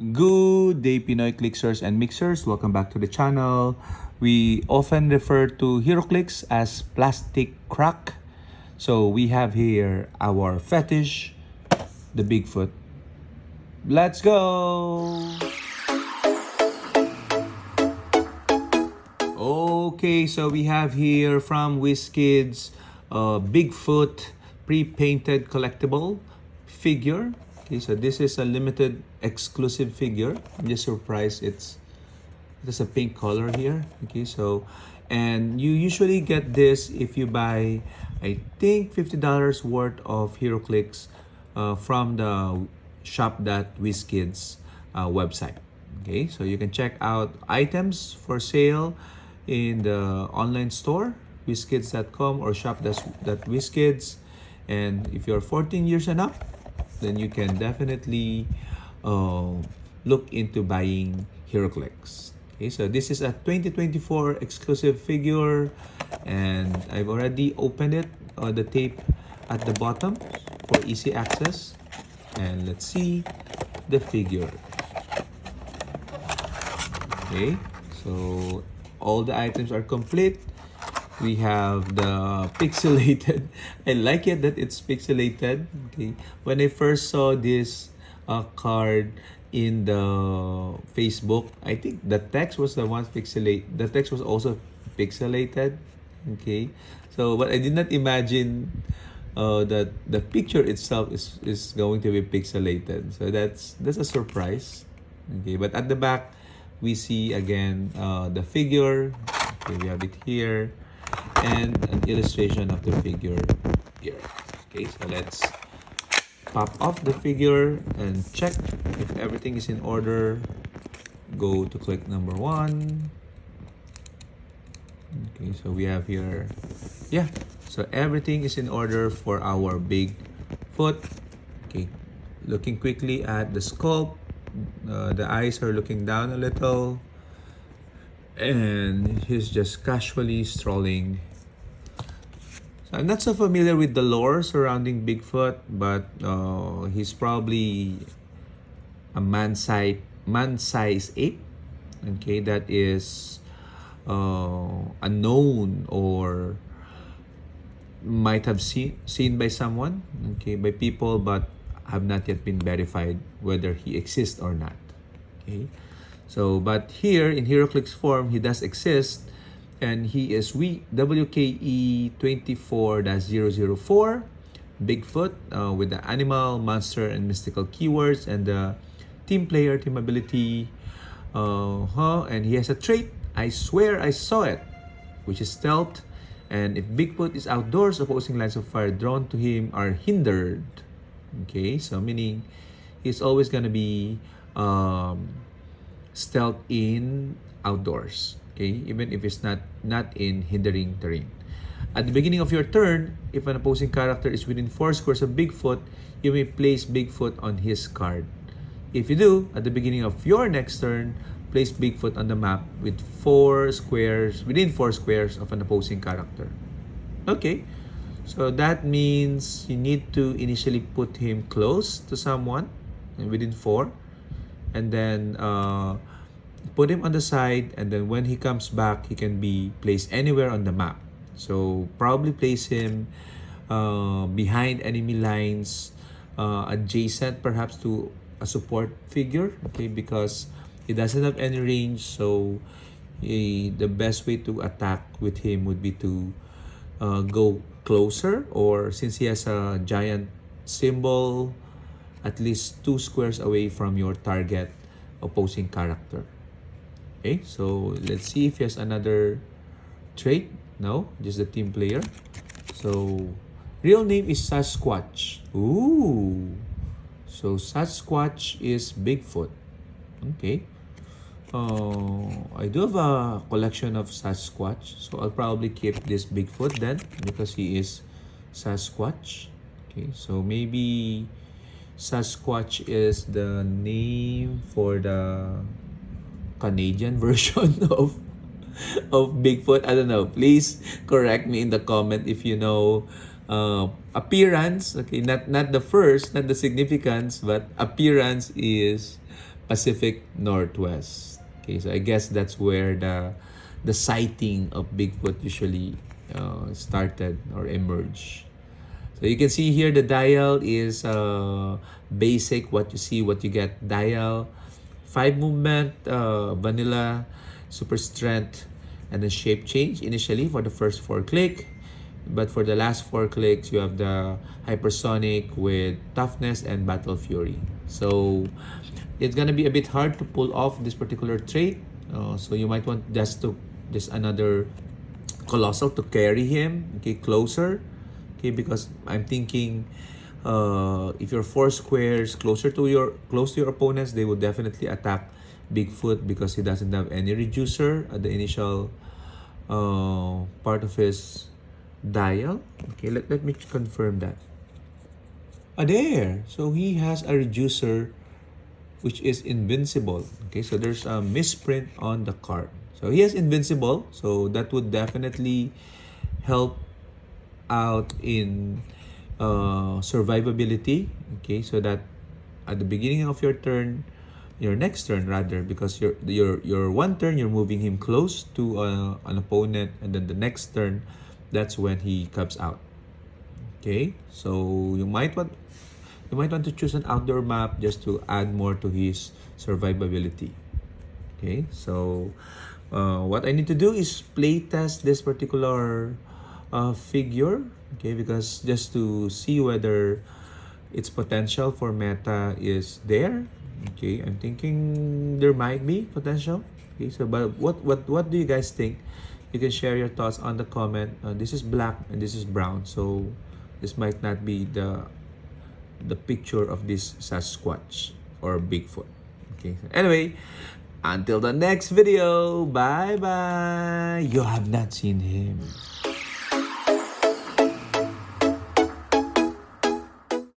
Good day, Pinoy Clixers and Mixers. Welcome back to the channel. We often refer to Heroclix as plastic crack. So we have here our fetish, the Bigfoot. Let's go! Okay, so we have here from WizKids, Bigfoot pre-painted collectible figure. Okay, so this is a limited exclusive figure. I'm just surprised there's a pink color here. Okay, so and you usually get this if you buy, I think, $50 worth of Heroclix from the shop.wizkids website. Okay, so you can check out items for sale in the online store wizkids.com or shop.wizkids. And if you're 14 years and up, then you can definitely look into buying Heroclix. Okay, so this is a 2024 exclusive figure, and I've already opened it, the tape at the bottom for easy access. And let's see the figure. Okay, so all the items are complete. We have the pixelated. I like it that it's pixelated. Okay, when I first saw this card in the Facebook, I think the text was the one pixelate. The text was also pixelated. Okay, so but I did not imagine that the picture itself is going to be pixelated. So that's a surprise. Okay, but at the back we see again the figure. Okay, we have it here, and an illustration of the figure here. Okay, so let's pop off the figure and check if everything is in order. Go to click number 1. Okay, so we have here, yeah, so everything is in order for our Bigfoot. Okay, looking quickly at the sculpt, the eyes are looking down a little, and he's just casually strolling. So I'm not so familiar with the lore surrounding Bigfoot, but he's probably a man-sized ape. Okay, that is unknown or might have seen by someone, okay, by people, but have not yet been verified whether he exists or not. Okay, so but here in Heroclix form, he does exist, and he is WKE 24-004 Bigfoot with the animal, monster, and mystical keywords, and the team player team ability. And he has a trait, I swear I saw it, which is stealth. And if Bigfoot is outdoors, opposing lines of fire drawn to him are hindered. Okay, so meaning he's always gonna be stealth in outdoors. Okay, even if it's not in hindering terrain. At the beginning of your turn, if an opposing character is within 4 squares of Bigfoot, you may place Bigfoot on his card. If you do, at the beginning of your next turn, place Bigfoot on the map within 4 squares of an opposing character. Okay, so that means you need to initially put him close to someone within 4, and then put him on the side, and then when he comes back, he can be placed anywhere on the map. So probably place him behind enemy lines, adjacent perhaps to a support figure, okay, because he doesn't have any range. So the best way to attack with him would be to go closer, or since he has a giant symbol, at least 2 squares away from your target opposing character. Okay, so let's see if he has another trait. No, just the team player. So real name is Sasquatch. Ooh, so Sasquatch is Bigfoot. Okay. I do have a collection of Sasquatch, so I'll probably keep this Bigfoot then because he is Sasquatch. Okay, so maybe Sasquatch is the name for the Canadian version of Bigfoot. I don't know. Please correct me in the comment if you know appearance. Okay, not the first, not the significance, but appearance is Pacific Northwest. Okay, so I guess that's where the sighting of Bigfoot usually started or emerged. So you can see here the dial is basic, what you see, what you get dial. 5 movement, vanilla, super strength, and then shape change initially for the first 4 click. But for the last 4 clicks, you have the hypersonic with toughness and battle fury. So it's gonna be a bit hard to pull off this particular trait. So you might want just another colossal to carry him, okay, closer, okay, because I'm thinking if you're 4 squares close to your opponents, they will definitely attack Bigfoot because he doesn't have any reducer at the initial part of his dial. Okay, let me confirm that. There. So he has a reducer which is invincible. Okay, so there's a misprint on the card. So he is invincible. So that would definitely help out in survivability. Okay, so that at the beginning of your turn, your next turn rather, because your one turn you're moving him close to an opponent, and then the next turn, that's when he comes out. Okay, so you might want to choose an outdoor map just to add more to his survivability. Okay, so what I need to do is play test this particular figure. Okay, because just to see whether its potential for meta is there. Okay, I'm thinking there might be potential. Okay, so but what do you guys think? You can share your thoughts on the comment. This is black and this is brown, so this might not be the picture of this Sasquatch or Bigfoot. Okay. Anyway, until the next video. Bye bye. You have not seen him.